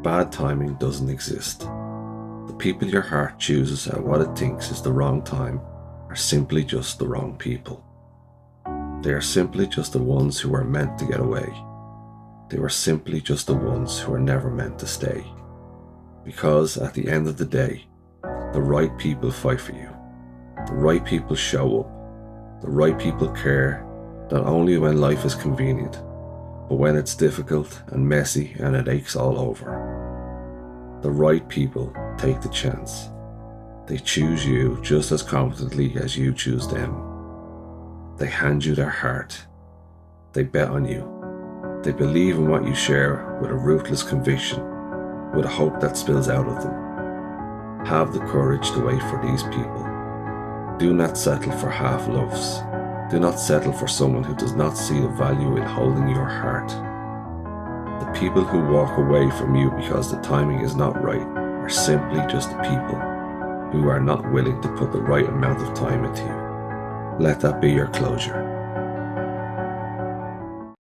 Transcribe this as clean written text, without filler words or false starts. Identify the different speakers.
Speaker 1: Bad timing doesn't exist. The people your heart chooses at what it thinks is the wrong time are simply just the wrong people. They are simply just the ones who were meant to get away. They were simply just the ones who were never meant to stay. Because at the end of the day, the right people fight for you. The right people show up. The right people care, not only when life is convenient, but when it's difficult and messy and it aches all over. The right people take the chance. They choose you just as confidently as you choose them. They hand you their heart. They bet on you. They believe in what you share with a ruthless conviction, with a hope that spills out of them. Have the courage to wait for these people. Do not settle for half loves. Do not settle for someone who does not see the value in holding your heart. The people who walk away from you because the timing is not right are simply just the people who are not willing to put the right amount of time into you. Let that be your closure.